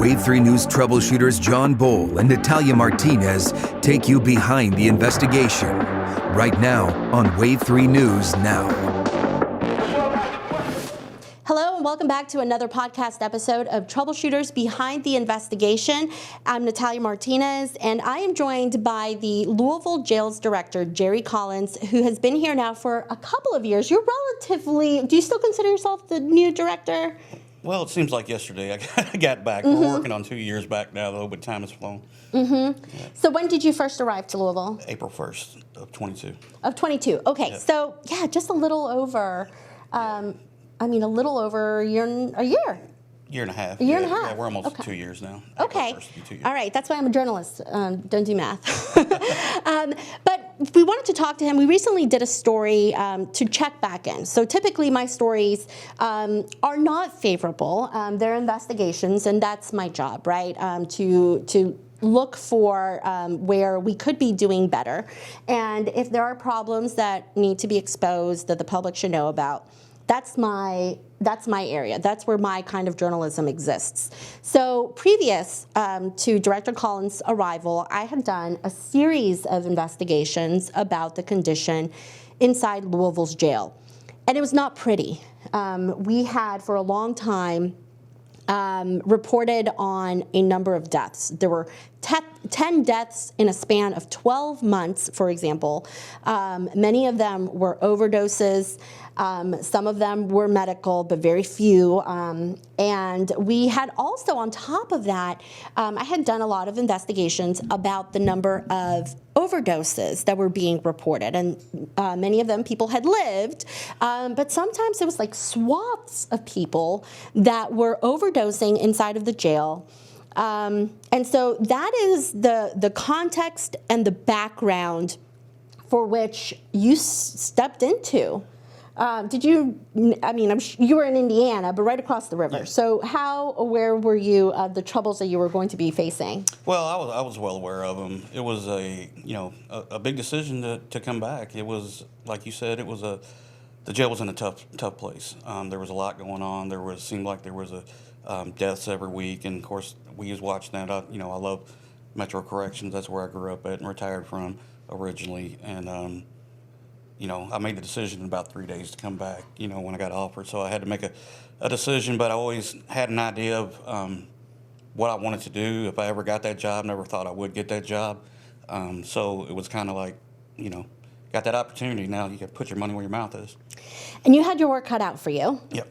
Wave 3 News troubleshooters John Bowl and Natalia Martinez take you behind the investigation. Right now on Wave 3 News Now. Hello and welcome back to another podcast episode of Troubleshooters Behind the Investigation. I'm Natalia Martinez and I am joined by the Louisville Jails Director, Jerry Collins, who has been here now for a couple of years. You're relatively, do you still consider yourself the new director? Well, it seems like yesterday I got back. We're working on 2 years back now, though, but time has flown. Yeah. So when did you first arrive to Louisville? April 1st of 22. Of 22. Okay, Yeah. So yeah, just a little over, a little over a year. Year and a half. A year and a half. Yeah, we're almost Okay. 2 years now. Okay. April 1st will be 2 years. All right. That's why I'm a journalist. Don't do math. But we wanted to talk to him. We recently did a story to check back in. So typically my stories are not favorable. They're investigations, and that's my job, right? To look for where we could be doing better. And if there are problems that need to be exposed that the public should know about, that's my area. That's where my kind of journalism exists. So previous to Director Collins' arrival, I had done a series of investigations about the condition inside Louisville's jail. And it was not pretty. We had, for a long time, reported on a number of deaths. There were 10 deaths in a span of 12 months, for example. Many of them were overdoses. Some of them were medical, but very few. And we had also, on top of that, I had done a lot of investigations about the number of overdoses that were being reported. And many of them people had lived, but sometimes it was like swaths of people that were overdosing inside of the jail. And so that is the context and the background for which you stepped into. Did you, you were in Indiana, but right across the river. Yeah. So how aware were you of the troubles that you were going to be facing? Well, I was well aware of them. It was a big decision to come back. It was, like you said, the jail was in a tough place. There was a lot going on. Seemed like there was deaths every week, and of course we was watching that. I love Metro Corrections. That's where I grew up at and retired from originally, and I made the decision in about 3 days to come back, when I got offered. So I had to make a decision, but I always had an idea of what I wanted to do. If I ever got that job, never thought I would get that job. So it was kind of like, got that opportunity. Now you got to put your money where your mouth is. And you had your work cut out for you. Yep.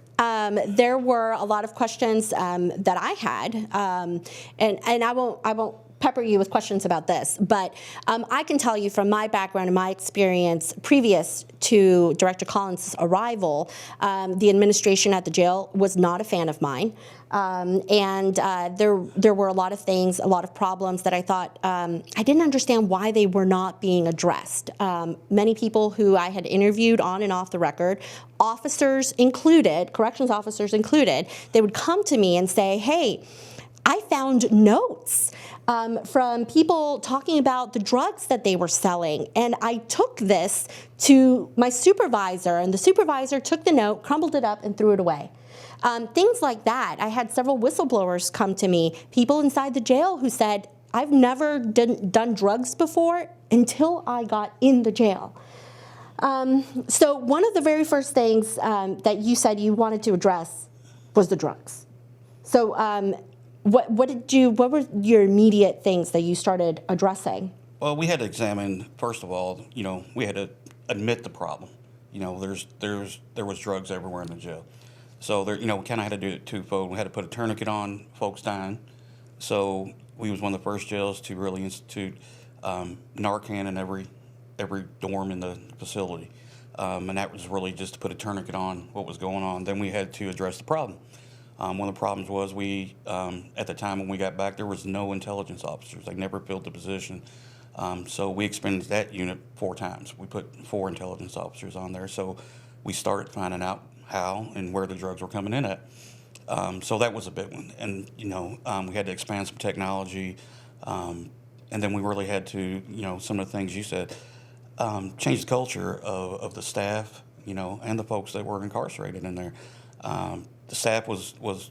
There were a lot of questions that I had, and I won't pepper you with questions about this, but I can tell you from my background and my experience previous to Director Collins' arrival, the administration at the jail was not a fan of mine. And there were a lot of things, a lot of problems that I thought I didn't understand why they were not being addressed. Many people who I had interviewed on and off the record, officers included, corrections officers included, they would come to me and say, hey, I found notes from people talking about the drugs that they were selling. And I took this to my supervisor, and the supervisor took the note, crumbled it up, and threw it away. Things like that. I had several whistleblowers come to me, people inside the jail who said, I've never done drugs before until I got in the jail. So one of the very first things that you said you wanted to address was the drugs. So what were your immediate things that you started addressing? Well, we had to examine, first of all, we had to admit the problem. There was drugs everywhere in the jail. So we kind of had to do it twofold. We had to put a tourniquet on folks dying. So we was one of the first jails to really institute Narcan in every dorm in the facility. And that was really just to put a tourniquet on what was going on. Then we had to address the problem. One of the problems was we, at the time when we got back, there was no intelligence officers. They never filled the position. So we expanded that unit 4 times. We put 4 intelligence officers on there. So we started finding out how and where the drugs were coming in at. So that was a big one. And, we had to expand some technology. And then we really had to, some of the things you said, change the culture of the staff, and the folks that were incarcerated in there. The staff was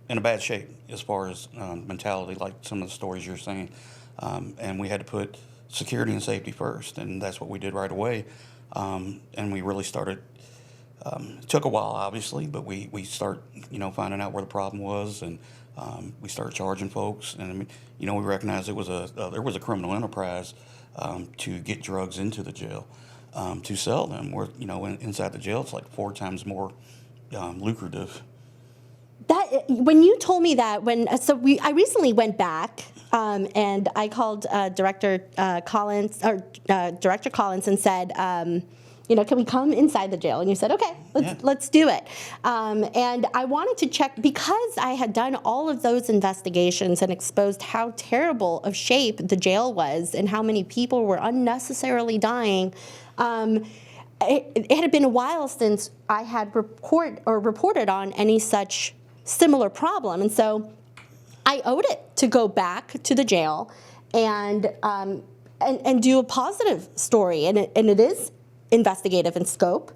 in a bad shape as far as mentality, like some of the stories you're saying. And we had to put security and safety first, and that's what we did right away. And we really started. It took a while, obviously, but we start finding out where the problem was, and we started charging folks. And I mean, we recognized there was a criminal enterprise to get drugs into the jail, to sell them. Where inside the jail, it's like 4 times more lucrative. That when you told me that, I recently went back and I called Director Collins and said, can we come inside the jail? And you said, okay, let's do it. And I wanted to check, because I had done all of those investigations and exposed how terrible of shape the jail was and how many people were unnecessarily dying. It had been a while since I had reported on any such similar problem, and so I owed it to go back to the jail and do a positive story, and it is investigative in scope.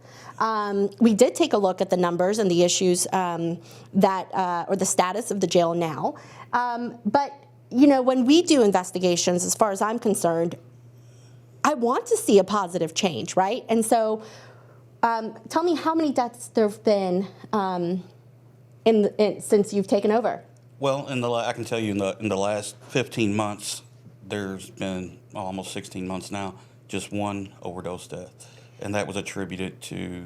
We did take a look at the numbers and the issues or the status of the jail now, but when we do investigations, as far as I'm concerned, I want to see a positive change, right? And so, tell me how many deaths there have been since you've taken over. Well, I can tell you in the last 15 months, there's been almost 16 months now, just one overdose death, and that was attributed to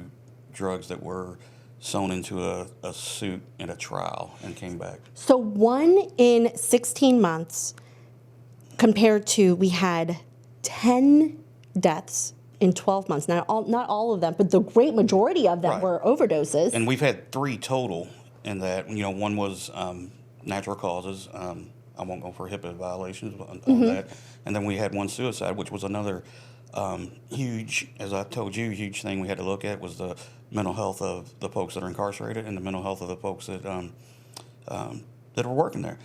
drugs that were sewn into a suit in a trial and came back. So 1 in 16 months, compared to we had 10 deaths in 12 months. Now, not all of them, but the great majority of them were overdoses. And we've had 3 total in that. One was natural causes. I won't go for HIPAA violations on that. And then we had 1 suicide, which was another huge, as I told you, huge thing we had to look at was the mental health of the folks that are incarcerated and the mental health of the folks that are working there.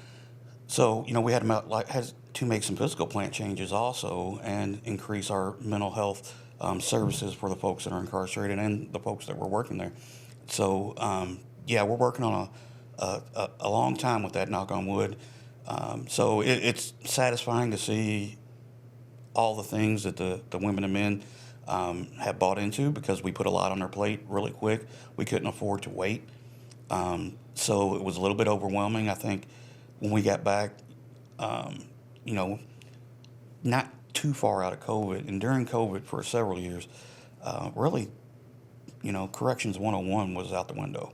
So, we had to make some physical plant changes also and increase our mental health services for the folks that are incarcerated and the folks that were working there. So, we're working on a long time with that, knock on wood. So it's satisfying to see all the things that the women and men have bought into, because we put a lot on their plate really quick. We couldn't afford to wait. So it was a little bit overwhelming, I think, when we got back, not too far out of COVID. And during COVID for several years, really, Corrections 101 was out the window.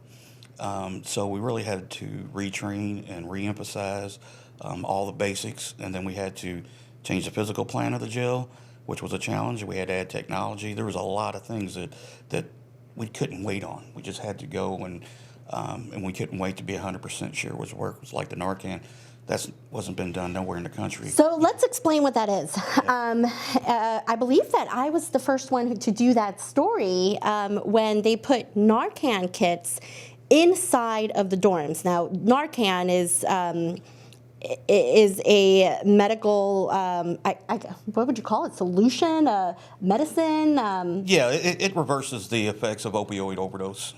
So we really had to retrain and reemphasize all the basics. And then we had to change the physical plan of the jail, which was a challenge. We had to add technology. There was a lot of things that we couldn't wait on. We just had to go, and we couldn't wait to be 100% sure it was work. It was like the Narcan. That wasn't been done nowhere in the country. So let's explain what that is. I believe that I was the first one to do that story when they put Narcan kits inside of the dorms. Now, Narcan is a medical, what would you call it, solution, medicine? It reverses the effects of opioid overdose.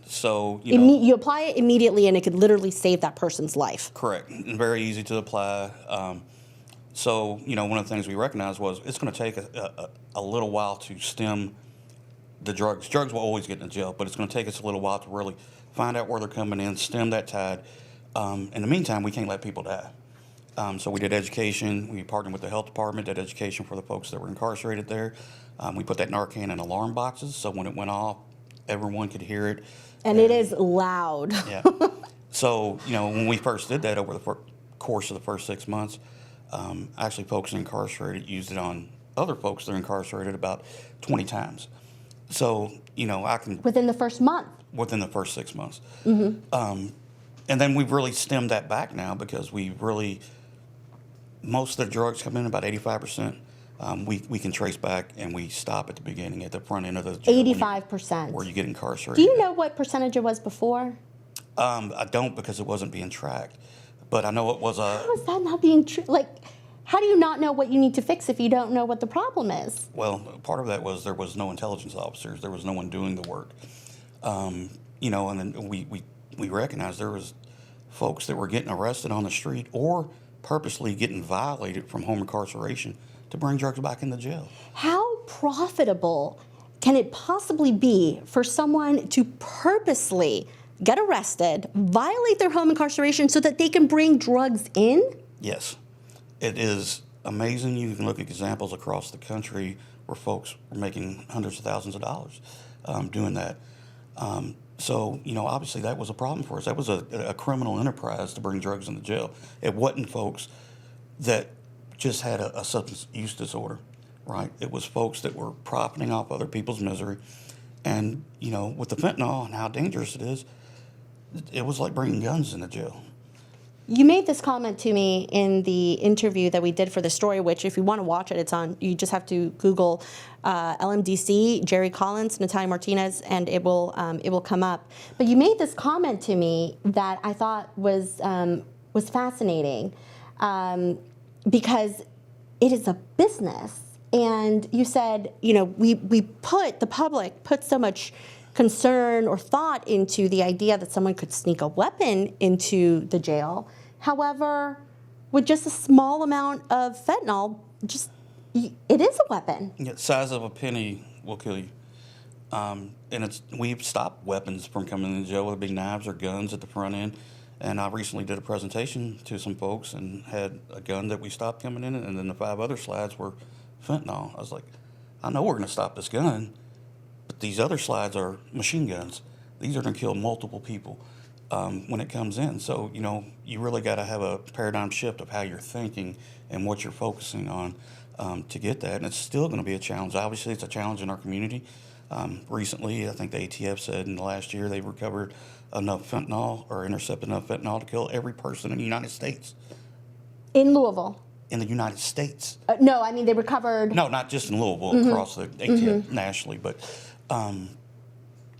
So, you apply it immediately and it could literally save that person's life. Correct, and very easy to apply. So, one of the things we recognized was it's going to take a little while to stem the drugs. Drugs will always get in the jail, but it's going to take us a little while to really find out where they're coming in, stem that tide. In the meantime, we can't let people die. So we did education. We partnered with the health department, did education for the folks that were incarcerated there. We put that Narcan in alarm boxes, so when it went off, everyone could hear it. And it is loud. Yeah. So, when we first did that over the course of the first 6 months, actually folks incarcerated used it on other folks that are incarcerated about 20 times. So, I can... Within the first month? Within the first 6 months. And then we've really stemmed that back now, because most of the drugs come in, about 85%. We can trace back, and we stop at the beginning, at the front end of the jail. 85%. Where you get incarcerated. Do you know what percentage it was before? I don't, because it wasn't being tracked. But I know it was a... How is that not being how do you not know what you need to fix if you don't know what the problem is? Well, part of that was there was no intelligence officers. There was no one doing the work. And then we recognized there was folks that were getting arrested on the street or purposely getting violated from home incarceration to bring drugs back into jail. How profitable can it possibly be for someone to purposely get arrested, violate their home incarceration so that they can bring drugs in? Yes. It is amazing. You can look at examples across the country where folks were making hundreds of thousands of dollars doing that. So, obviously that was a problem for us. That was a criminal enterprise to bring drugs into jail. It wasn't folks that just had a substance use disorder, right? It was folks that were profiting off other people's misery. And, with the fentanyl and how dangerous it is, it was like bringing guns into jail. You made this comment to me in the interview that we did for the story, which if you want to watch it, it's on, you just have to Google LMDC, Jerry Collins, Natalia Martinez, and it will come up. But you made this comment to me that I thought was fascinating because it is a business. And you said, the public put so much concern or thought into the idea that someone could sneak a weapon into the jail. However, with just a small amount of fentanyl, it is a weapon. The size of a penny will kill you. And we've stopped weapons from coming into jail with big knives or guns at the front end. And I recently did a presentation to some folks and had a gun that we stopped coming in, and then the 5 other slides were fentanyl. I was like, I know we're going to stop this gun, but these other slides are machine guns. These are going to kill multiple people when it comes in. So, you really got to have a paradigm shift of how you're thinking and what you're focusing on to get that. And it's still going to be a challenge. Obviously, it's a challenge in our community. Recently, I think the ATF said in the last year they've recovered enough fentanyl or intercepted enough fentanyl to kill every person in the United States. In Louisville? In the United States. No, I mean they recovered... No, not just in Louisville, across the ATF nationally, but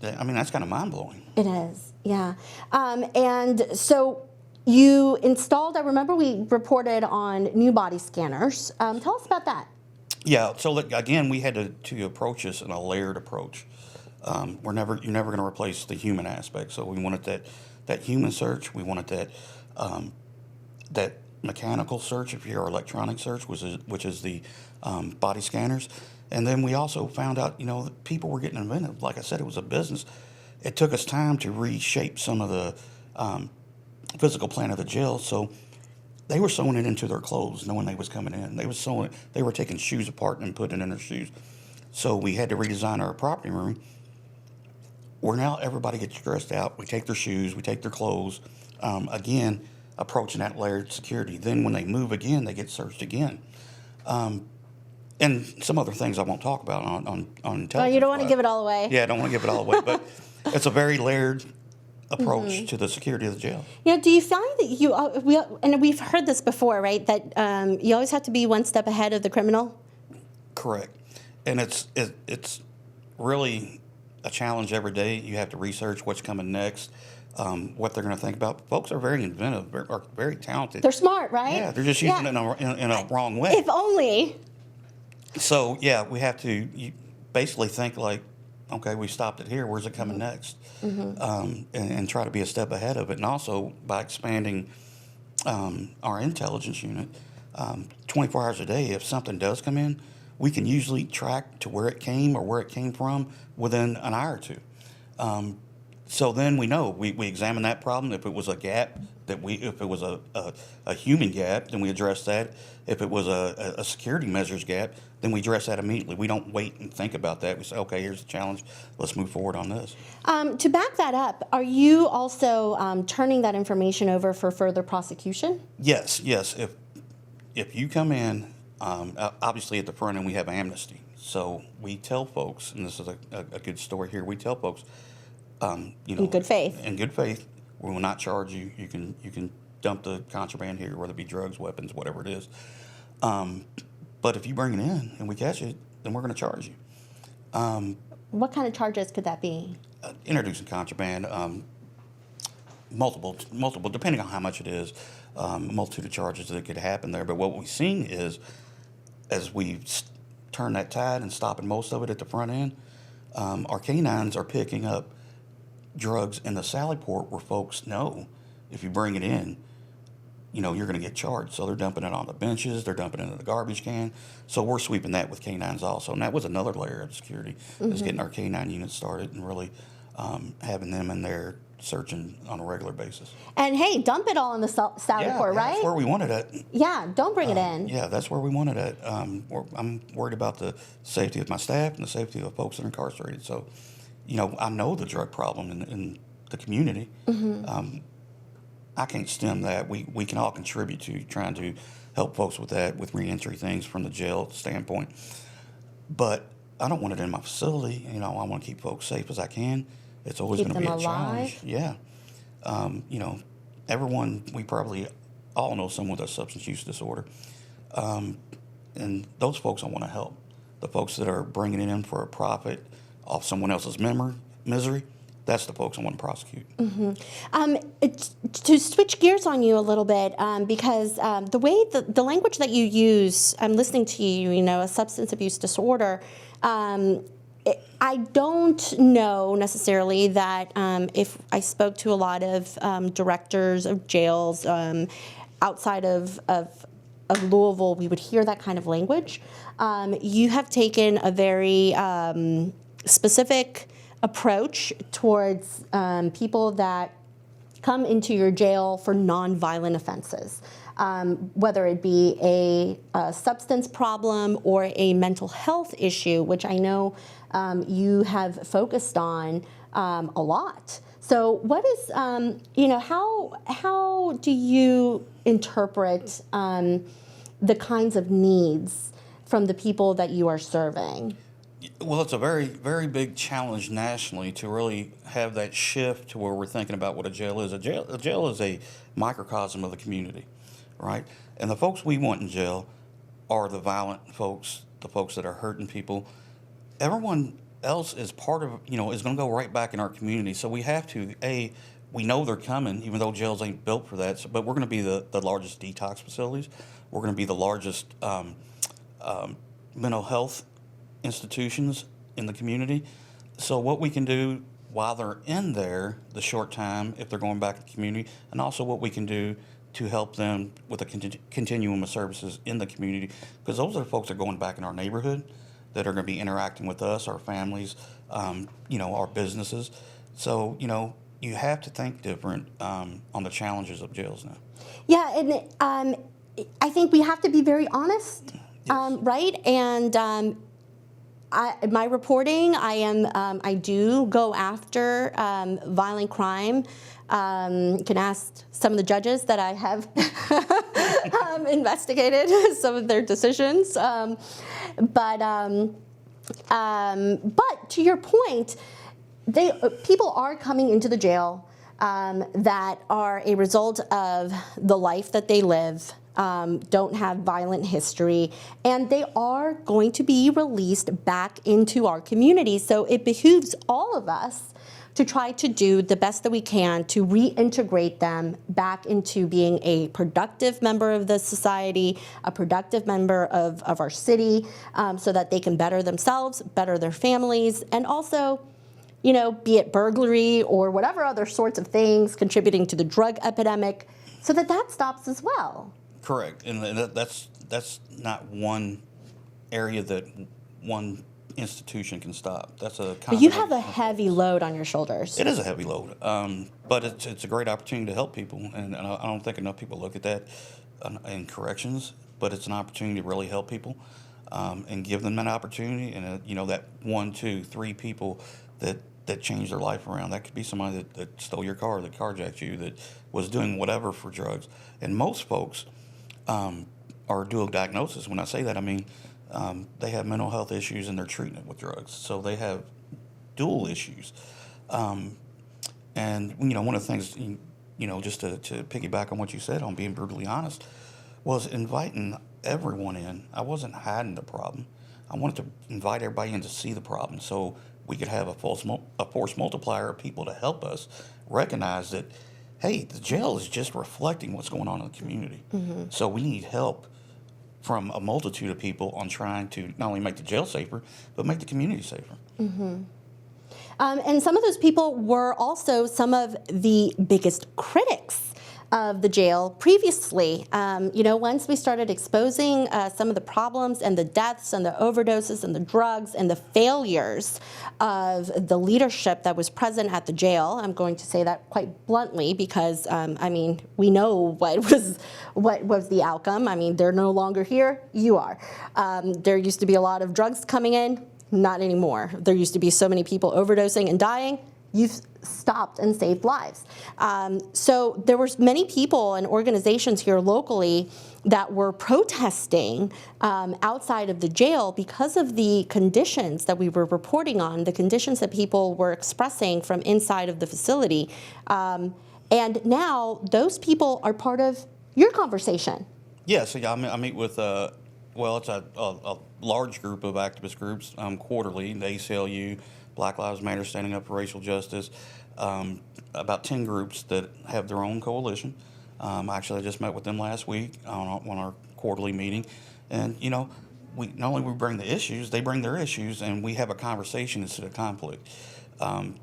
that's kind of mind-blowing. It is, yeah. And so you installed, I remember we reported on new body scanners. Tell us about that. Yeah, so again, we had to approach this in a layered approach. You're never going to replace the human aspect. So we wanted that human search. We wanted that mechanical search, if you're electronic search, which is the body scanners. And then we also found out, that people were getting inventive. Like I said, it was a business. It took us time to reshape some of the physical plan of the jail. So they were sewing it into their clothes, knowing they was coming in. They were taking shoes apart and putting it in their shoes. So we had to redesign our property room, where now everybody gets dressed out. We take their shoes, we take their clothes. Again, approaching that layered security. Then when they move again, they get searched again. And some other things I won't talk about on intelligence. Well, you don't want to give it all away. Yeah, I don't want to give it all away, but it's a very layered approach to the security of the jail. Do you find that and we've heard this before, right? That you always have to be one step ahead of the criminal. Correct, and it's really a challenge every day. You have to research what's coming next, what they're going to think about. Folks are very inventive, are very talented. They're smart, right? Yeah, they're just using it in a wrong way. If only. So we have to basically think like, okay, we stopped it here. Where's it coming next? And try to be a step ahead of it. And also by expanding our intelligence unit, 24 hours a day, if something does come in, we can usually track to where it came or where it came from within an hour or two. So then we know, we examine that problem. If it was a gap, if it was a human gap, then we address that. If it was a security measures gap, then we address that immediately. We don't wait and think about that. We say, okay, here's the challenge. Let's move forward on this. To back that up, are you also turning that information over for further prosecution? Yes. If you come in, obviously at the front end we have amnesty. So we tell folks, and this is a good story here, we tell folks, in good faith. In good faith, we will not charge you. You can dump the contraband here, whether it be drugs, weapons, whatever it is. But if you bring it in and we catch it, then we're going to charge you. What kind of charges could that be? Introducing contraband, multiple, depending on how much it is, a multitude of charges that could happen there. But what we've seen is, as we turn that tide and stopping most of it at the front end, our canines are picking up drugs in the Sally Port where folks know if you bring it in, you're going to get charged. So they're dumping it on the benches, they're dumping it in the garbage can. So we're sweeping that with canines also. And that was another layer of security, is getting our canine units started and really having them in there searching on a regular basis. And hey, dump it all in the salad court, right? That's where we wanted it. Yeah, don't bring it in. Yeah, that's where we wanted it. I'm worried about the safety of my staff and the safety of folks that are incarcerated. So, I know the drug problem in the community. I can't stem that. We can all contribute to trying to help folks with that, with reentry things from the jail standpoint. But I don't want it in my facility. I want to keep folks safe as I can. It's always going to be a challenge. Yeah. Everyone, we probably all know someone with a substance use disorder. And those folks I want to help. The folks that are bringing it in for a profit off someone else's misery, that's the folks I want to prosecute. To switch gears on you a little bit, because the way the language that you use, I'm listening to you, a substance abuse disorder, I don't know necessarily that if I spoke to a lot of directors of jails outside of Louisville, we would hear that kind of language. You have taken a very specific approach towards people that come into your jail for nonviolent offenses, whether it be a substance problem or a mental health issue, which I know you have focused on a lot. So what is, how do you interpret the kinds of needs from the people that you are serving? Well, it's a very, very big challenge nationally to really have that shift to where we're thinking about what a jail is. A jail is a microcosm of the community, right? And the folks we want in jail are the violent folks, the folks that are hurting people. Everyone else is part of, is going to go right back in our community. So we have to, we know they're coming, even though jails ain't built for that. But we're going to be the largest detox facilities. We're going to be the largest mental health institutions in the community. So what we can do while they're in there, the short time, if they're going back to the community, and also what we can do to help them with a continuum of services in the community, because those are the folks that are going back in our neighborhood that are going to be interacting with us, our families, our businesses. So, you have to think different on the challenges of jails now. Yeah, and I think we have to be very honest, Yes. right? And my reporting, I do go after violent crime. You can ask some of the judges that I have investigated some of their decisions. But to your point, people are coming into the jail that are a result of the life that they live. Don't have violent history, and they are going to be released back into our community. So it behooves all of us to try to do the best that we can to reintegrate them back into being a productive member of the society, a productive member of our city, so that they can better themselves, better their families, and also, be it burglary or whatever other sorts of things contributing to the drug epidemic, so that stops as well. Correct, and that's not one area that one institution can stop. That's a. But you have a heavy load on your shoulders. It is a heavy load, but it's a great opportunity to help people, and I don't think enough people look at that in corrections. But it's an opportunity to really help people and give them an opportunity, and that 1, 2, 3 people that changed their life around. That could be somebody that stole your car, that carjacked you, that was doing whatever for drugs. And most folks are dual diagnosis. When I say that, I mean they have mental health issues and they're treating it with drugs. So they have dual issues. And one of the things, just to piggyback on what you said on being brutally honest, was inviting everyone in. I wasn't hiding the problem. I wanted to invite everybody in to see the problem, so we could have a force multiplier of people to help us recognize that, hey, the jail is just reflecting what's going on in the community. Mm-hmm. So we need help from a multitude of people on trying to not only make the jail safer, but make the community safer. Mm-hmm. And some of those people were also some of the biggest critics of the jail previously. Once we started exposing some of the problems and the deaths and the overdoses and the drugs and the failures of the leadership that was present at the jail, I'm going to say that quite bluntly because, we know what was the outcome. I mean, they're no longer here. You are. There used to be a lot of drugs coming in. Not anymore. There used to be so many people overdosing and dying. You've stopped and saved lives. So there were many people and organizations here locally that were protesting outside of the jail because of the conditions that we were reporting on, the conditions that people were expressing from inside of the facility. And now those people are part of your conversation. Yeah, so I meet with, it's a large group of activist groups quarterly, the ACLU, Black Lives Matter, Standing Up for Racial Justice, about 10 groups that have their own coalition. Actually, I just met with them last week on our quarterly meeting. And, we not only we bring the issues, they bring their issues, and we have a conversation instead of conflict.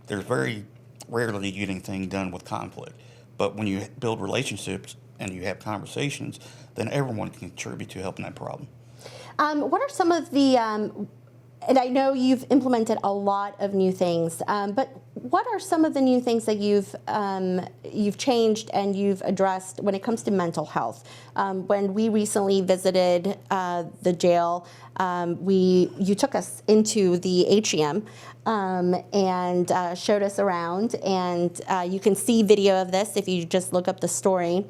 There's very rarely you get anything done with conflict. But when you build relationships and you have conversations, then everyone can contribute to helping that problem. What are some of the, and I know you've implemented a lot of new things, but what are some of the new things that you've changed and you've addressed when it comes to mental health? When we recently visited the jail, you took us into the Atrium and showed us around, and you can see video of this if you just look up the story.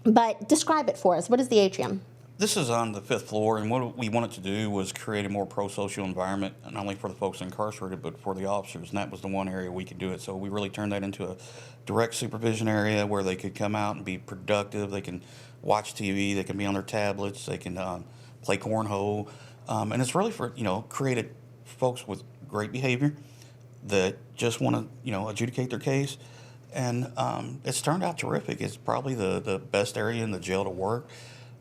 But describe it for us. What is the Atrium? This is on the 5th floor, and what we wanted to do was create a more pro-social environment, not only for the folks incarcerated, but for the officers, and that was the one area we could do it. So we really turned that into a direct supervision area where they could come out and be productive. They can watch TV, they can be on their tablets, they can play cornhole, and it's really for, created folks with great behavior that just want to, adjudicate their case. And it's turned out terrific. It's probably the best area in the jail to work.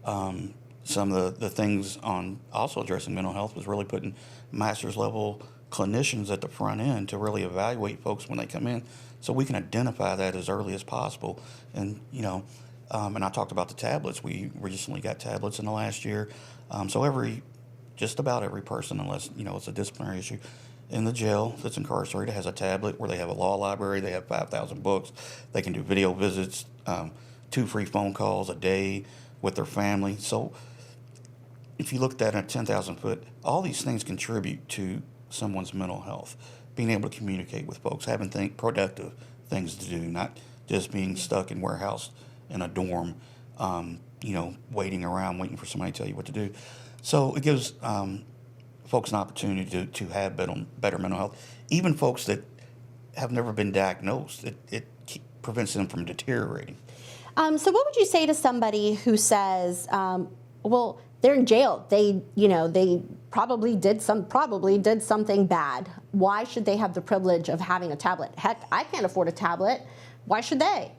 Some of the things on also addressing mental health was really putting master's level clinicians at the front end to really evaluate folks when they come in, so we can identify that as early as possible. And and I talked about the tablets. We recently got tablets in the last year. So just about every person, unless it's a disciplinary issue, in the jail that's incarcerated has a tablet where they have a law library. They have 5,000 books. They can do video visits, 2 free phone calls a day with their family. So if you look at that at 10,000 foot, all these things contribute to someone's mental health. Being able to communicate with folks, having productive things to do, not just being stuck in warehouse in a dorm, waiting around, waiting for somebody to tell you what to do. So it gives folks an opportunity to have better mental health. Even folks that have never been diagnosed, it prevents them from deteriorating. So what would you say to somebody who says, well, they're in jail. They probably did something bad. Why should they have the privilege of having a tablet? Heck, I can't afford a tablet. Why should they?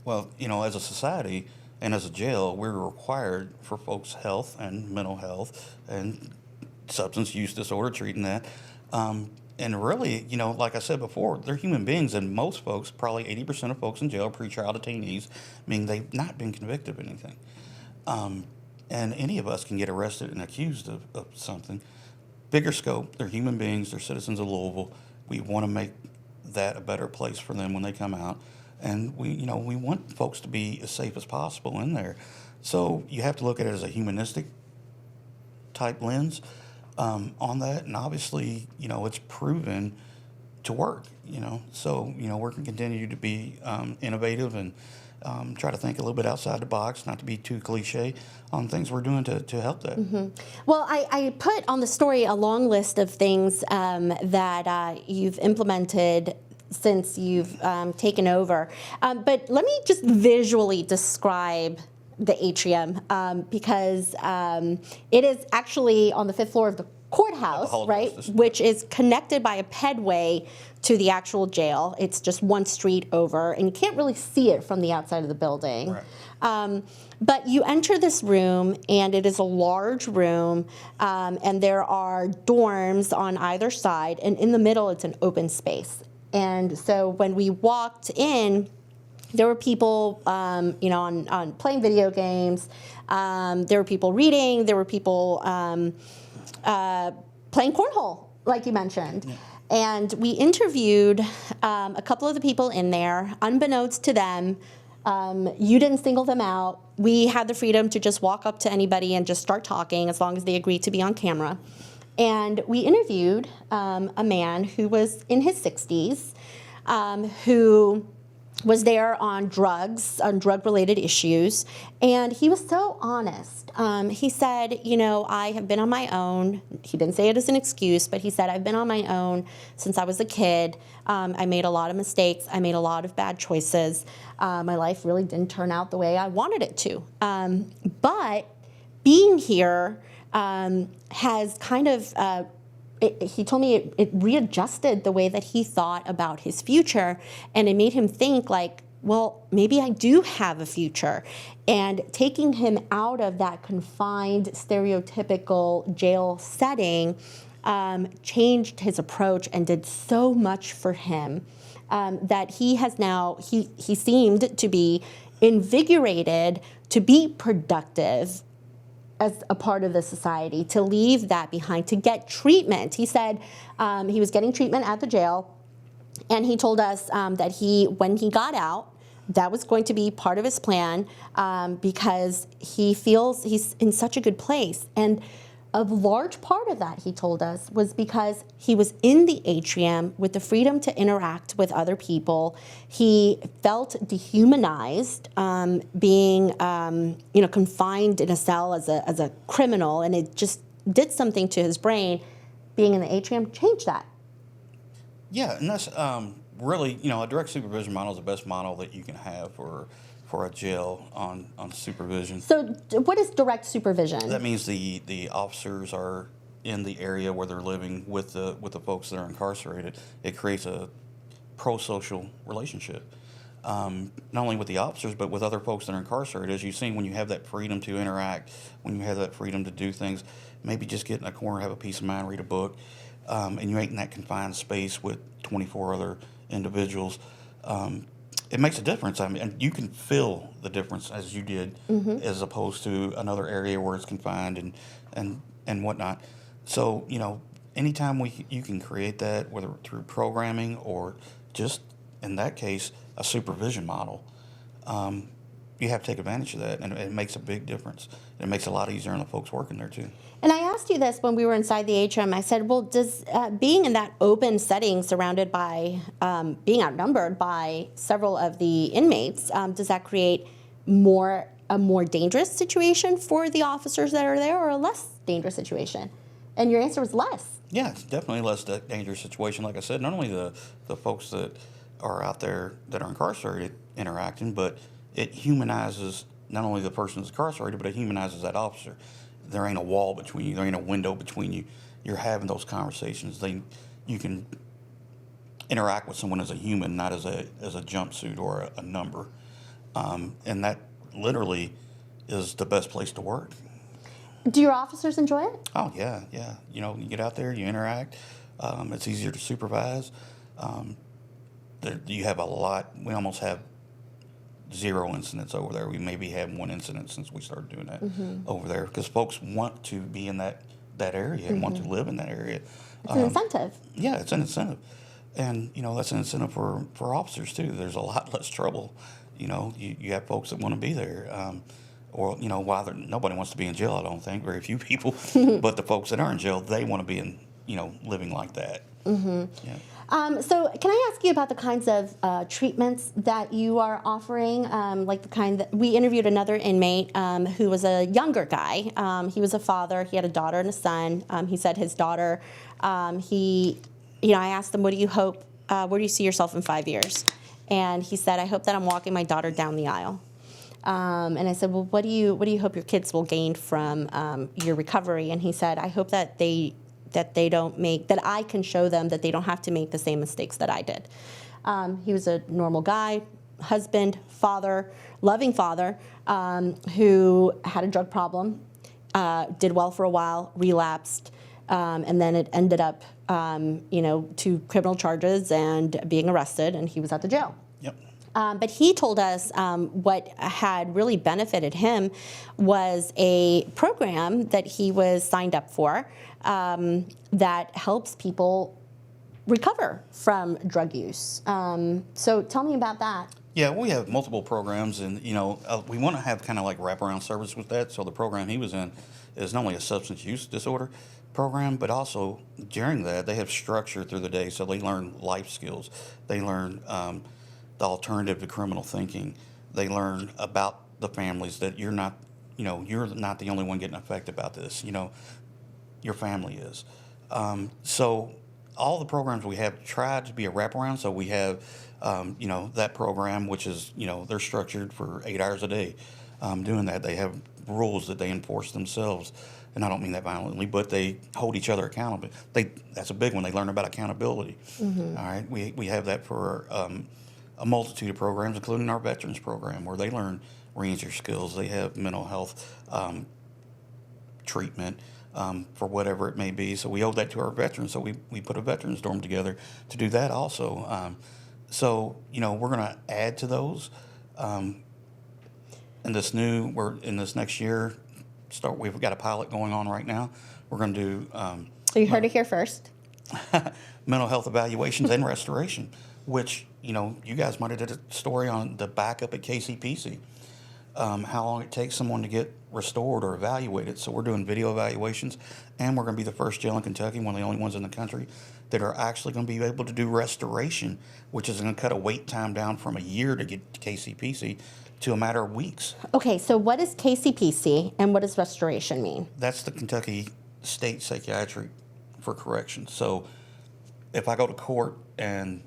Well, as a society and as a jail, we're required for folks' health and mental health and substance use disorder, treating that. And really, like I said before, they're human beings, and most folks, probably 80% of folks in jail, are pretrial detainees, meaning they've not been convicted of anything. And any of us can get arrested and accused of something. Bigger scope, they're human beings, they're citizens of Louisville. We want to make that a better place for them when they come out. And we want folks to be as safe as possible in there. So you have to look at it as a humanistic type lens on that. And obviously, it's proven to work, So, we're going to continue to be innovative and try to think a little bit outside the box, not to be too cliche on things we're doing to help that. Mm-hmm. Well, I put on the story a long list of things that you've implemented since you've taken over. But let me just visually describe the Atrium because it is actually on the 5th floor of the courthouse, right, which is connected by a pedway to the actual jail. It's just one street over, and you can't really see it from the outside of the building. Right. But you enter this room, and it is a large room, and there are dorms on either side, and in the middle it's an open space. And so when we walked in, There were people, on playing video games. There were people reading. There were people playing cornhole, like you mentioned. Yeah. And we interviewed a couple of the people in there, unbeknownst to them. You didn't single them out. We had the freedom to just walk up to anybody and just start talking as long as they agreed to be on camera. And we interviewed a man who was in his 60s, who was there on drugs, on drug-related issues, and he was so honest. He said, I have been on my own. He didn't say it as an excuse, but he said, I've been on my own since I was a kid. I made a lot of mistakes. I made a lot of bad choices. My life really didn't turn out the way I wanted it to. But being here has kind of he told me it readjusted the way that he thought about his future, and it made him think like, well, maybe I do have a future. And taking him out of that confined, stereotypical jail setting changed his approach and did so much for him that he has now, he seemed to be invigorated to be productive as a part of the society, to leave that behind, to get treatment. He said he was getting treatment at the jail, and he told us that when he got out, that was going to be part of his plan because he feels he's in such a good place. And a large part of that, he told us, was because he was in the Atrium with the freedom to interact with other people. He felt dehumanized, being confined in a cell as a criminal, and it just did something to his brain. Being in the Atrium changed that. Yeah, and that's really, a direct supervision model is the best model that you can have for a jail on supervision. So what is direct supervision? That means the officers are in the area where they're living with the folks that are incarcerated. It creates a pro-social relationship, not only with the officers, but with other folks that are incarcerated. As you've seen, when you have that freedom to interact, when you have that freedom to do things, maybe just get in a corner, have a peace of mind, read a book, and you ain't in that confined space with 24 other individuals, it makes a difference. I mean, and you can feel the difference as you did, as opposed to another area where it's confined and whatnot. So, anytime you can create that, whether through programming or just, in that case, a supervision model, you have to take advantage of that, and it makes a big difference. It makes it a lot easier on the folks working there, too. And I asked you this when we were inside the Atrium. I said, well, does being in that open setting, surrounded by, being outnumbered by several of the inmates, does that create a more dangerous situation for the officers that are there, or a less dangerous situation? And your answer was less. Yeah, it's definitely a less dangerous situation. Like I said, not only the folks that are out there that are incarcerated interacting, but it humanizes not only the person that's incarcerated, but it humanizes that officer. There ain't a wall between you. There ain't a window between you. You're having those conversations. You can interact with someone as a human, not as a jumpsuit or a number. And that literally is the best place to work. Do your officers enjoy it? Oh, yeah. You get out there, you interact. It's easier to supervise. You have a lot. We almost have 0 incidents over there. We maybe had 1 incident since we started doing that over there, because folks want to be in that area and want to live in that area. It's an incentive. Yeah, it's an incentive. And, that's an incentive for officers, too. There's a lot less trouble. You have folks that want to be there. Or, while nobody wants to be in jail, I don't think, very few people. But the folks that are in jail, they want to be in, living like that. Yeah. So can I ask you about the kinds of treatments that you are offering, like the kind that we interviewed another inmate who was a younger guy. He was a father. He had a daughter and a son. He said his daughter, I asked him, what do you hope, where do you see yourself in 5 years? And he said, I hope that I'm walking my daughter down the aisle. And I said, well, what do you hope your kids will gain from your recovery? And he said, I hope that that I can show them that they don't have to make the same mistakes that I did. He was a normal guy, husband, father, loving father, who had a drug problem, did well for a while, relapsed, and then it ended up, to criminal charges and being arrested, and he was at the jail. Yep. But he told us what had really benefited him was a program that he was signed up for that helps people recover from drug use. So tell me about that. Yeah, we have multiple programs, and we want to have kind of like wraparound service with that. So the program he was in is not only a substance use disorder program, but also during that they have structure through the day. So they learn life skills, they learn the alternative to criminal thinking, they learn about the families that you're not the only one getting affected about this. Your family is. So all the programs we have tried to be a wraparound. So we have, that program, which is, they're structured for 8 hours a day doing that. They have rules that they enforce themselves. And I don't mean that violently, but they hold each other accountable. That's a big one. They learn about accountability. Mm-hmm. All right. We have that for a multitude of programs, including our veterans program, where they learn reentry skills. They have mental health treatment. For whatever it may be. So we owe that to our veterans. So we put a veterans dorm together to do that also. So we're going to add to those. In this next year, we've got a pilot going on right now. We're going to do. So you heard it here first. Mental health evaluations and restoration, which you guys might have did a story on the backup at KCPC. How long it takes someone to get restored or evaluated. So we're doing video evaluations, and we're going to be the first jail in Kentucky, one of the only ones in the country, that are actually going to be able to do restoration, which is going to cut a wait time down from a year to get to KCPC to a matter of weeks. Okay, so what is KCPC and what does restoration mean? That's the Kentucky State Psychiatry for Corrections. So if I go to court and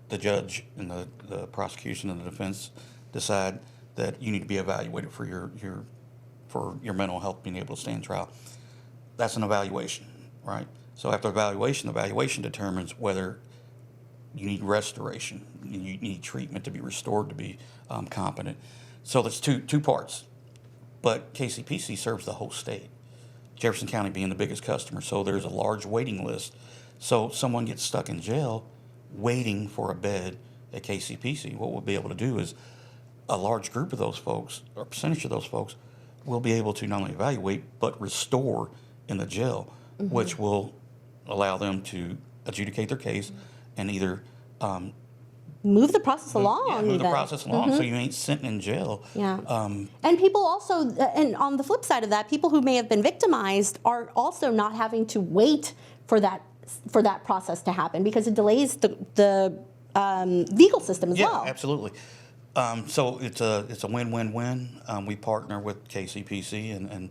the judge and the prosecution and the defense decide that you need to be evaluated for your mental health, being able to stand trial, that's an evaluation, right? So after evaluation, the evaluation determines whether you need restoration, you need treatment to be restored to be competent. So there's two parts, but KCPC serves the whole state, Jefferson County being the biggest customer. So there's a large waiting list. So if someone gets stuck in jail waiting for a bed at KCPC, what we'll be able to do is a large group of those folks, or percentage of those folks, will be able to not only evaluate but restore in the jail, mm-hmm. which will allow them to adjudicate their case and either move the process along. Move the process along, mm-hmm. so you ain't sitting in jail. Yeah. And people also, and on the flip side of that, people who may have been victimized are also not having to wait for that process to happen because it delays the legal system as well. Yeah, absolutely. So it's a win-win-win. We partner with KCPC and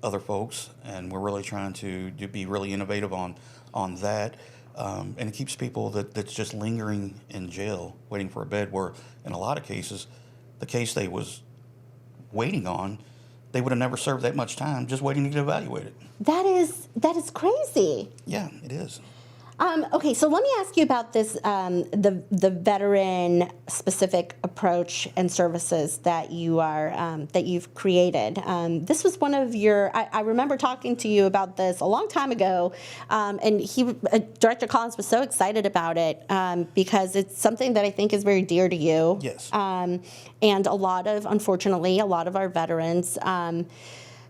other folks, and we're really trying to be really innovative on that. And it keeps people that's just lingering in jail, waiting for a bed, where in a lot of cases, the case they was waiting on, they would have never served that much time just waiting to get evaluated. That is crazy. Yeah, it is. Okay, so let me ask you about this, the veteran specific approach and services that you've created. This was one of your. I remember talking to you about this a long time ago, and Director Collins was so excited about it because it's something that I think is very dear to you. Yes. And unfortunately, a lot of our veterans.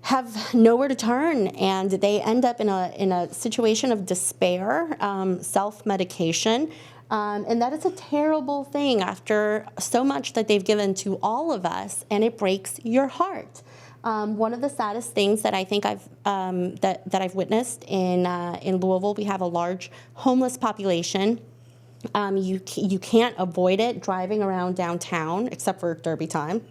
Have nowhere to turn, and they end up in a situation of despair, self-medication, and that is a terrible thing after so much that they've given to all of us, and it breaks your heart. One of the saddest things that I think that I've witnessed in Louisville, we have a large homeless population. You can't avoid it driving around downtown, except for Derby time.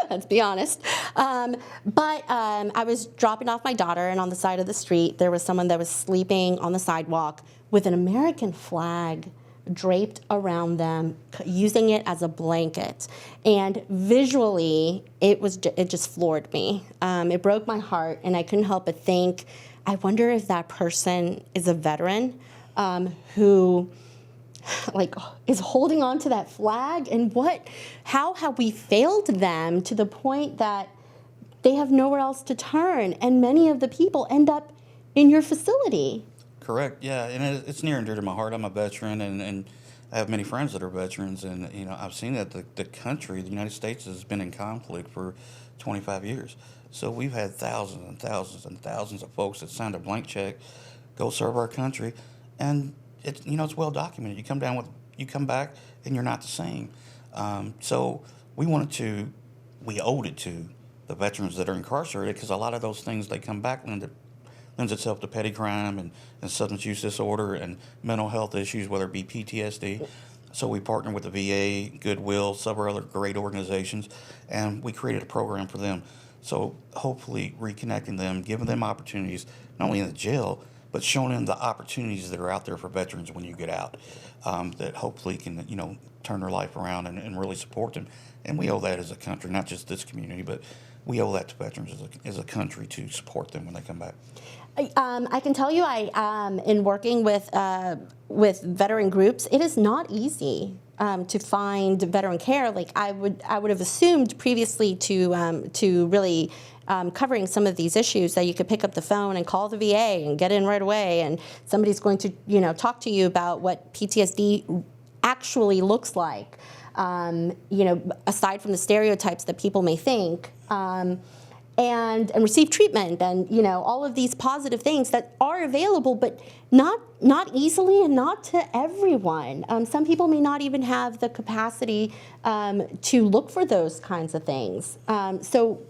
Let's be honest. But I was dropping off my daughter, and on the side of the street, there was someone that was sleeping on the sidewalk with an American flag draped around them, using it as a blanket. And visually, it just floored me. It broke my heart, and I couldn't help but think, I wonder if that person is a veteran who is holding on to that flag, and how have we failed them to the point that they have nowhere else to turn, and many of the people end up in your facility. Correct, yeah, and it's near and dear to my heart. I'm a veteran, and I have many friends that are veterans, and I've seen that the country, the United States, has been in conflict for 25 years. So we've had thousands and thousands and thousands of folks that signed a blank check, go serve our country, and it's well documented. You come back and you're not the same. So we owed it to the veterans that are incarcerated, because a lot of those things, they come back lends itself to petty crime and substance use disorder and mental health issues, whether it be PTSD. So we partner with the VA, Goodwill, several other great organizations, and we created a program for them. So hopefully reconnecting them, giving them opportunities, not only in the jail, but showing them the opportunities that are out there for veterans when you get out, that hopefully can, turn their life around and really support them. And we owe that as a country, not just this community, but we owe that to veterans as a country to support them when they come back. I can tell you, in working with veteran groups, it is not easy to find veteran care. Like I would have assumed previously to really covering some of these issues, that you could pick up the phone and call the VA and get in right away, and somebody's going to talk to you about what PTSD actually looks like. Aside from the stereotypes that people may think. And receive treatment, and all of these positive things that are available, but not easily and not to everyone. Some people may not even have the capacity to look for those kinds of things. So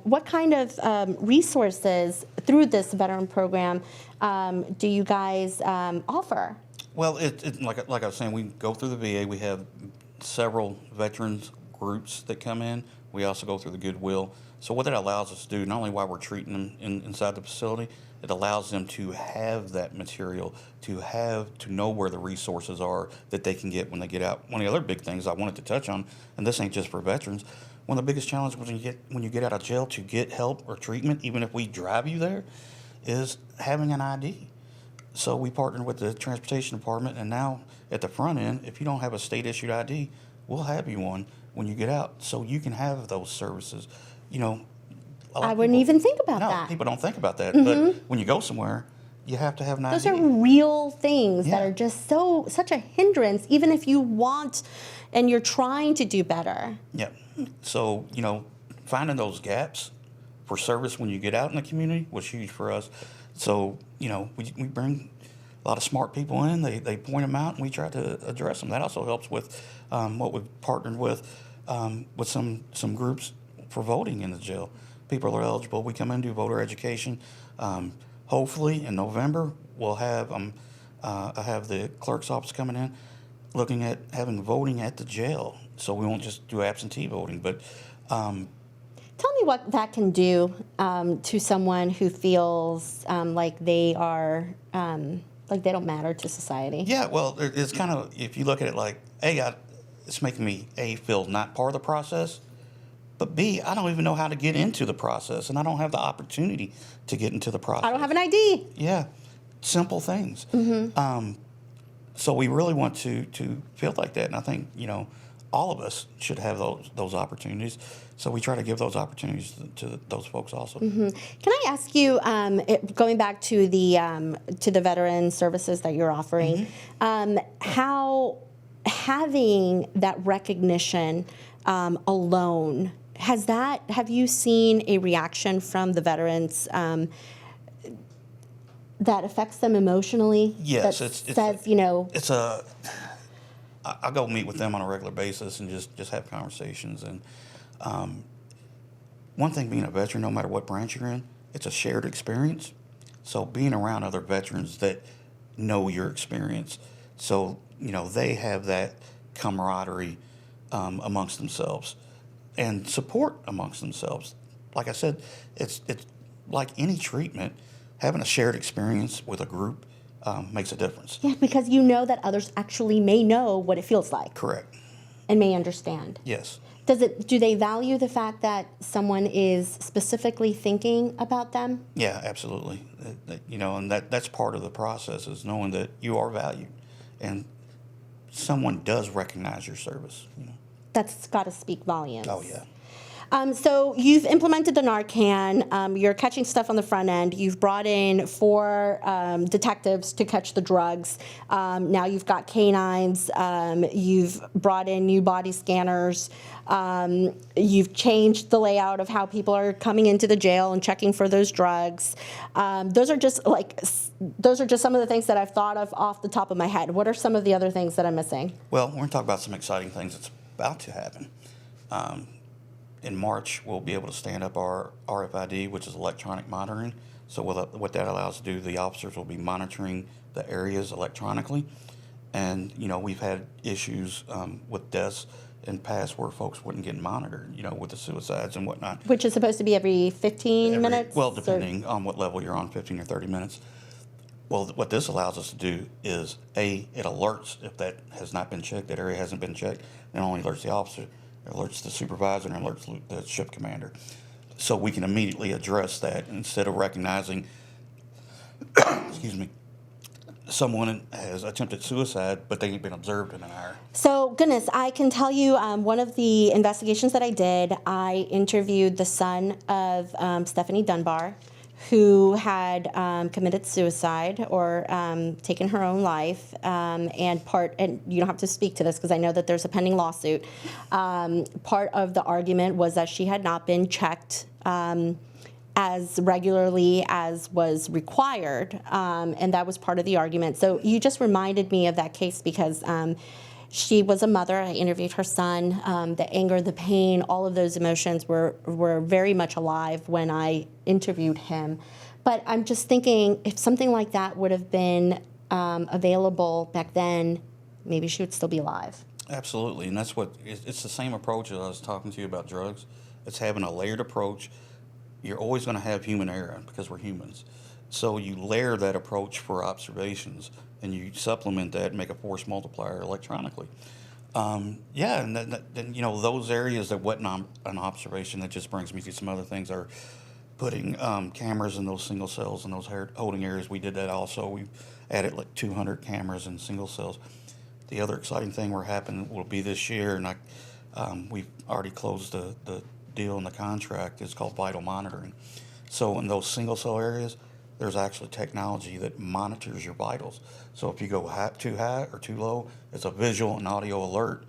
what kind of resources through this veteran program do you guys offer? Well, like I was saying, we go through the VA. We have several veterans groups that come in. We also go through the Goodwill. So what that allows us to do, not only while we're treating them inside the facility, it allows them to have that material, to know where the resources are that they can get when they get out. One of the other big things I wanted to touch on, and this ain't just for veterans, one of the biggest challenges when you get out of jail to get help or treatment, even if we drive you there, is having an ID. So we partnered with the transportation department, and now at the front end, if you don't have a state-issued ID, we'll have you one when you get out, so you can have those services. I wouldn't even think about that. No, people don't think about that. But when you go somewhere, you have to have an ID. Those are real things that are just such a hindrance, even if you want and you're trying to do better. Yeah. So, finding those gaps for service when you get out in the community was huge for us. So, we bring a lot of smart people in. They point them out, and we try to address them. That also helps with what we've partnered with some groups for voting in the jail. People are eligible. We come in and do voter education. Hopefully in November we'll have I have the clerk's office coming in, looking at having voting at the jail. So we won't just do absentee voting, but. Tell me what that can do to someone who feels like they are like they don't matter to society. Yeah, well, it's kind of, if you look at it like, it's making me feel not part of the process. But B, I don't even know how to get into the process, and I don't have the opportunity to get into the process. I don't have an ID. Yeah, simple things. So we really want to feel like that, and I think all of us should have those opportunities. So we try to give those opportunities to those folks also. Can I ask you, going back to the veteran services that you're offering, how having that recognition alone, have you seen a reaction from the veterans that affects them emotionally? Yes, I go meet with them on a regular basis and just have conversations. And one thing, being a veteran, no matter what branch you're in, it's a shared experience. So being around other veterans that know your experience, so they have that camaraderie amongst themselves and support amongst themselves. Like I said, it's like any treatment, having a shared experience with a group makes a difference. Yeah, because you know that others actually may know what it feels like. Correct. And may understand. Yes. Do they value the fact that someone is specifically thinking about them? Yeah, absolutely. And that's part of the process, is knowing that you are valued and someone does recognize your service. That's got to speak volumes. Oh, yeah. So you've implemented the Narcan. You're catching stuff on the front end. You've brought in 4 detectives to catch the drugs. Now you've got canines. You've brought in new body scanners. You've changed the layout of how people are coming into the jail and checking for those drugs. Those are just some of the things that I've thought of off the top of my head. What are some of the other things that I'm missing? Well, we're going to talk about some exciting things that's about to happen. In March, we'll be able to stand up our RFID, which is electronic monitoring. So what that allows to do, the officers will be monitoring the areas electronically. And, we've had issues with deaths in past where folks wouldn't get monitored, with the suicides and whatnot. Which is supposed to be every 15 minutes? Well, depending on what level you're on, 15 or 30 minutes. Well, what this allows us to do is, it alerts if that has not been checked, that area hasn't been checked. It only alerts the officer, it alerts the supervisor, and alerts the ship commander. So we can immediately address that instead of recognizing, excuse me, someone has attempted suicide, but they ain't been observed in an hour. So, goodness, I can tell you one of the investigations that I did, I interviewed the son of Stephanie Dunbar, who had committed suicide or taken her own life. And you don't have to speak to this because I know that there's a pending lawsuit. Part of the argument was that she had not been checked as regularly as was required, and that was part of the argument. So you just reminded me of that case because she was a mother. I interviewed her son. The anger, the pain, all of those emotions were very much alive when I interviewed him. But I'm just thinking, if something like that would have been available back then, maybe she would still be alive. Absolutely, and that's it's the same approach as I was talking to you about drugs. It's having a layered approach. You're always going to have human error because we're humans. So you layer that approach for observations, and you supplement that and make a force multiplier electronically. And then those areas that wasn't an observation, that just brings me to some other things, are putting cameras in those single cells and those holding areas. We did that also. We added like 200 cameras in single cells. The other exciting thing will be this year, and we've already closed the deal in the contract. Is called vital monitoring. So in those single cell areas, there's actually technology that monitors your vitals. So if you go too high or too low, it's a visual and audio alert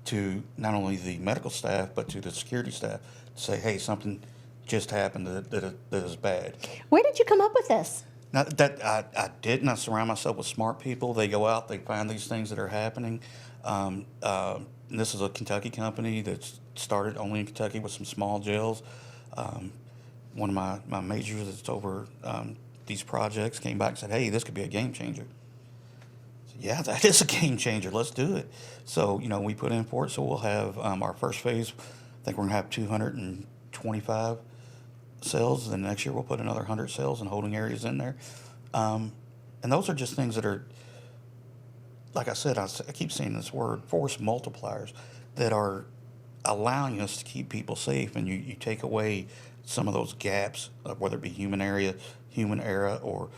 to not only the medical staff but to the security staff to say, hey, something just happened that is bad. Where did you come up with this? Now, that I did, and I surround myself with smart people. They go out, they find these things that are happening. And this is a Kentucky company that's started only in Kentucky with some small jails. One of my majors that's over these projects came back and said, hey, this could be a game changer. I said, yeah, that is a game changer. Let's do it. So, we put in for it. So we'll have our first phase, I think we're going to have 225 cells. Then next year we'll put another 100 cells and holding areas in there. And those are just things that are, like I said, I keep saying this word, force multipliers, that are allowing us to keep people safe. And you take away some of those gaps, whether it be human error, or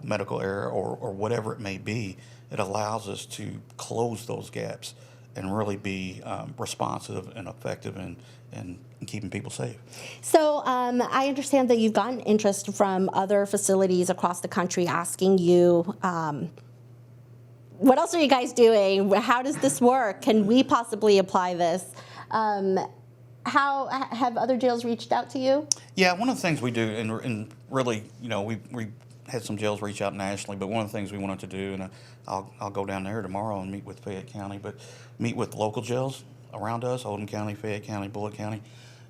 medical error, or whatever it may be. It allows us to close those gaps and really be responsive and effective in keeping people safe. So I understand that you've gotten interest from other facilities across the country asking you, what else are you guys doing? How does this work? Can we possibly apply this? How have other jails reached out to you? Yeah, one of the things we do, and really, we had some jails reach out nationally, but one of the things we wanted to do, and I'll go down there tomorrow and meet with Fayette County, but meet with local jails around us, Oldham County, Fayette County, Bullitt County,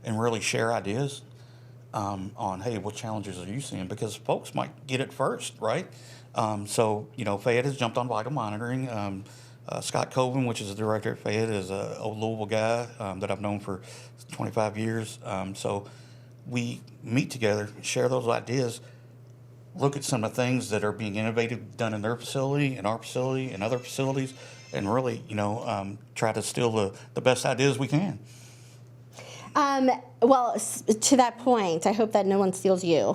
and really share ideas on, hey, what challenges are you seeing? Because folks might get it first, right? So, Fayette has jumped on vital monitoring. Scott Coven, which is the director at Fayette, is an old Louisville guy that I've known for 25 years. So we meet together, share those ideas, look at some of the things that are being innovative, done in their facility, in our facility, and other facilities, and really, try to steal the best ideas we can. Well, to that point, I hope that no one steals you.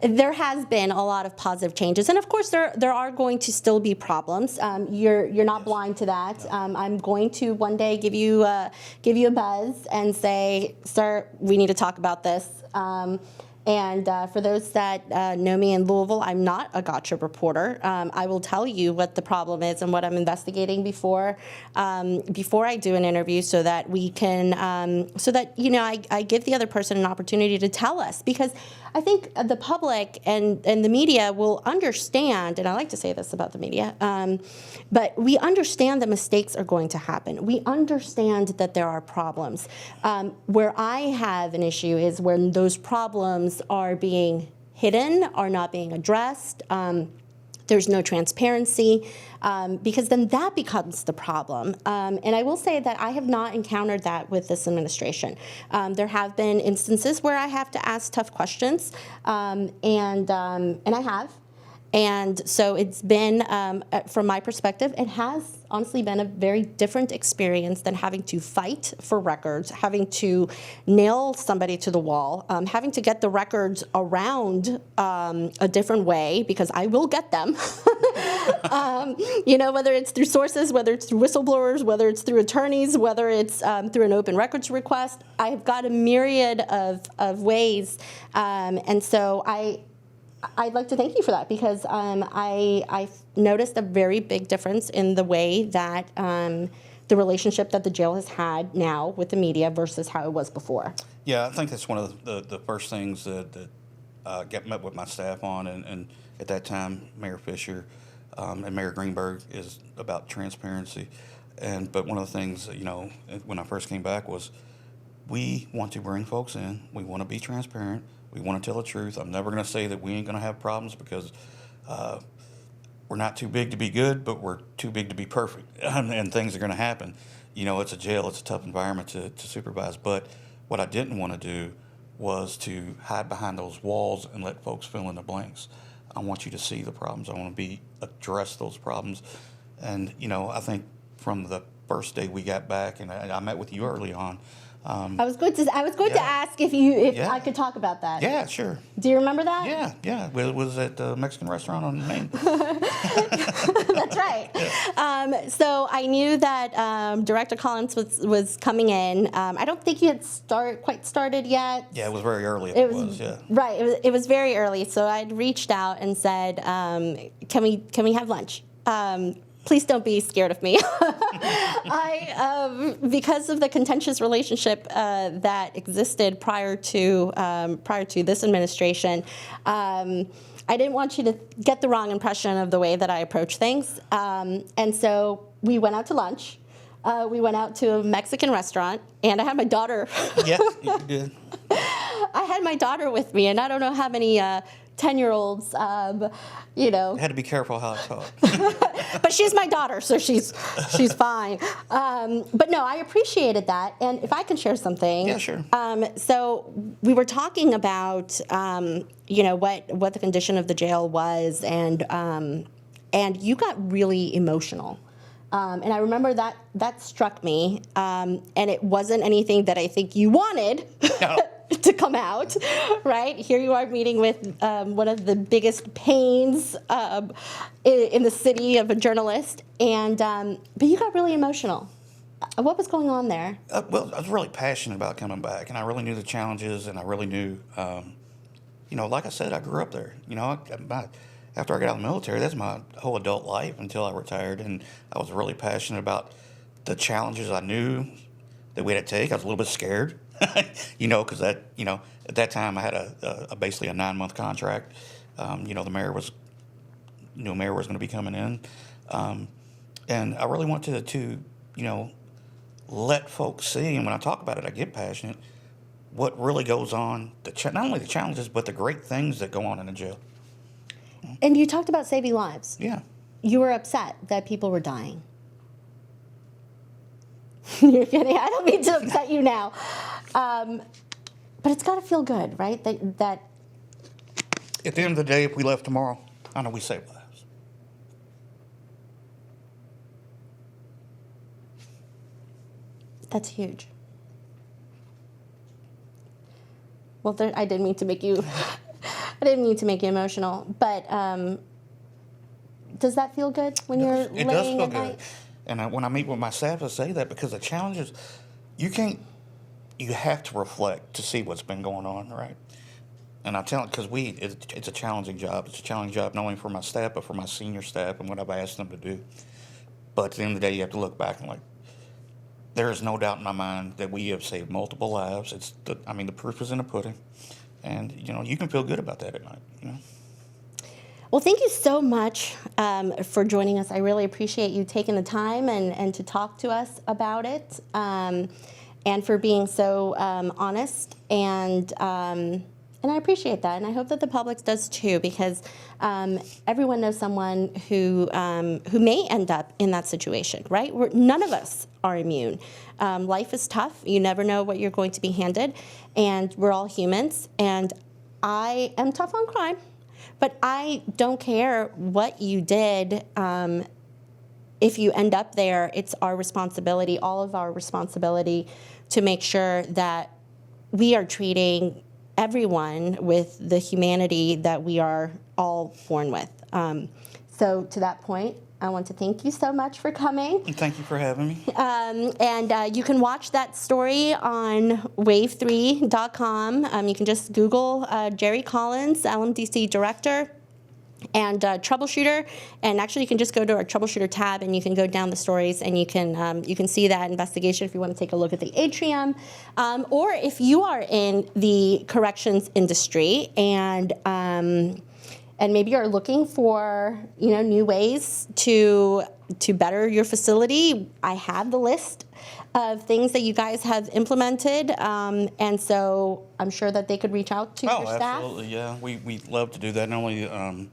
There has been a lot of positive changes, and of course, there are going to still be problems. You're not blind to that. I'm going to one day give you a buzz and say, "Sir, we need to talk about this." And for those that know me in Louisville, I'm not a gotcha reporter. I will tell you what the problem is and what I'm investigating before I do an interview, so that we can, I give the other person an opportunity to tell us, because I think the public and the media will understand, and I like to say this about the media, but we understand that mistakes are going to happen. We understand that there are problems. Where I have an issue is when those problems are being hidden, are not being addressed. There's no transparency, because then that becomes the problem. And I will say that I have not encountered that with this administration. There have been instances where I have to ask tough questions, and I have. And so it's been, from my perspective, it has honestly been a very different experience than having to fight for records, having to nail somebody to the wall, having to get the records around a different way, because I will get them. Whether it's through sources, whether it's through whistleblowers, whether it's through attorneys, whether it's through an open records request. I've got a myriad of ways. And so I'd like to thank you for that, because I've noticed a very big difference in the way that the relationship that the jail has had now with the media versus how it was before. Yeah, I think that's one of the first things that got met with my staff on, and at that time, Mayor Fisher and Mayor Greenberg, is about transparency. But one of the things, when I first came back was, we want to bring folks in. We want to be transparent. We want to tell the truth. I'm never going to say that we ain't going to have problems, because we're not too big to be good, but we're too big to be perfect, and things are going to happen. It's a jail. It's a tough environment to supervise. But what I didn't want to do was to hide behind those walls and let folks fill in the blanks. I want you to see the problems. I want to address those problems. And, I think from the first day we got back, and I met with you early on, I was going to ask if I could talk about that. Yeah, sure. Do you remember that? Yeah. It was at the Mexican restaurant on Main. That's right. Yeah. So I knew that Director Collins was coming in. I don't think he had quite started yet. Yeah, it was very early. Yeah. Right. It was very early. So I'd reached out and said, "Can we have lunch?" Please don't be scared of me. Because of the contentious relationship that existed prior to this administration, I didn't want you to get the wrong impression of the way that I approach things. And so we went out to lunch. We went out to a Mexican restaurant, and I had my daughter. Yeah, you did. I had my daughter with me, and I don't know how many 10-year-olds, Had to be careful how I talk. But she's my daughter, so she's fine. But no, I appreciated that. And if I can share something. Yeah, sure. So we were talking about, what the condition of the jail was, and you got really emotional. And I remember that struck me, and it wasn't anything that I think you wanted. No. To come out, right? Here you are meeting with one of the biggest pains in the city of a journalist, and but you got really emotional. What was going on there? Well, I was really passionate about coming back, and I really knew the challenges, and I really knew, like I said, I grew up there. After I got out of the military, that's my whole adult life until I retired, and I was really passionate about the challenges I knew that we had to take. I was a little bit scared. Because at that time I had basically a 9-month contract. The mayor was going to be coming in, and I really wanted to let folks see. And when I talk about it, I get passionate. What really goes on? Not only the challenges, but the great things that go on in the jail. And you talked about saving lives. Yeah. You were upset that people were dying. You're kidding. I don't mean to upset you now. But it's got to feel good, right? That at the end of the day, if we left tomorrow, I know we saved lives. That's huge. Well, I didn't mean to make you. I didn't mean to make you emotional, but does that feel good when you're It does laying feel at good. night? And when I meet with my staff, I say that because the challenges, you have to reflect to see what's been going on, right? And I tell because it's a challenging job. It's a challenging job not only for my staff but for my senior staff and what I've asked them to do. But at the end of the day, you have to look back and there is no doubt in my mind that we have saved multiple lives. The proof is in the pudding, and you can feel good about that at night. Well, thank you so much for joining us. I really appreciate you taking the time and to talk to us about it, and for being so honest. And I appreciate that, and I hope that the public does too, because everyone knows someone who may end up in that situation, right? None of us are immune. Life is tough. You never know what you're going to be handed, and we're all humans. And I am tough on crime, but I don't care what you did. If you end up there, it's our responsibility, all of our responsibility, to make sure that we are treating everyone with the humanity that we are all born with. So to that point, I want to thank you so much for coming. And thank you for having me. And you can watch that story on wave3.com. You can just Google Jerry Collins, LMDC Director, and Troubleshooter, and actually you can just go to our Troubleshooter tab and you can go down the stories and you can see that investigation if you want to take a look at the Atrium, or if you are in the corrections industry and maybe you're looking for new ways to better your facility. I have the list of things that you guys have implemented, and so I'm sure that they could reach out to your staff. Oh, absolutely, yeah. We'd love to do that. Not only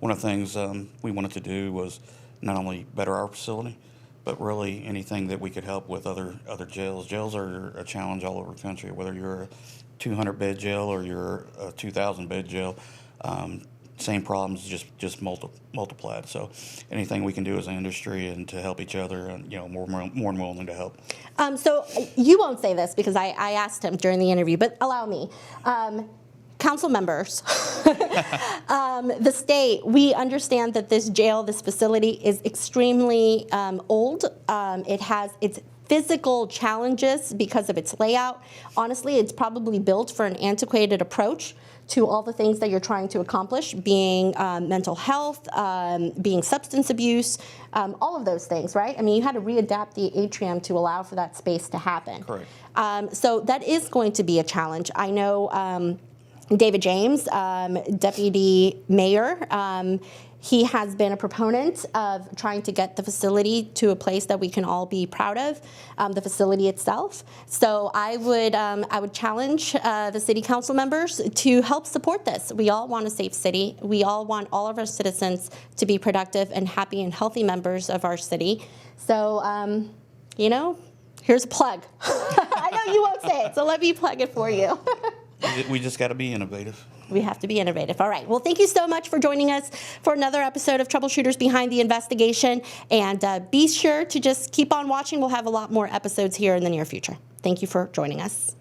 one of the things we wanted to do was not only better our facility, but really anything that we could help with other jails. Jails are a challenge all over the country, whether you're a 200-bed jail or you're a 2,000-bed jail. Same problems, just multiplied. So anything we can do as an industry and to help each other, and more than willing to help. So you won't say this because I asked him during the interview, but allow me. Council members, the state, we understand that this jail, this facility is extremely old. It has its physical challenges because of its layout. Honestly, it's probably built for an antiquated approach to all the things that you're trying to accomplish, being mental health, being substance abuse, all of those things, right? I mean, you had to readapt the Atrium to allow for that space to happen. Correct. So that is going to be a challenge. I know David James, Deputy Mayor, he has been a proponent of trying to get the facility to a place that we can all be proud of, the facility itself. So I would challenge the city council members to help support this. We all want a safe city. We all want all of our citizens to be productive and happy and healthy members of our city. So, here's a plug. I know you won't say it, so let me plug it for you. We just got to be innovative. We have to be innovative. All right. Well, thank you so much for joining us for another episode of Troubleshooters Behind the Investigation. And be sure to just keep on watching. We'll have a lot more episodes here in the near future. Thank you for joining us.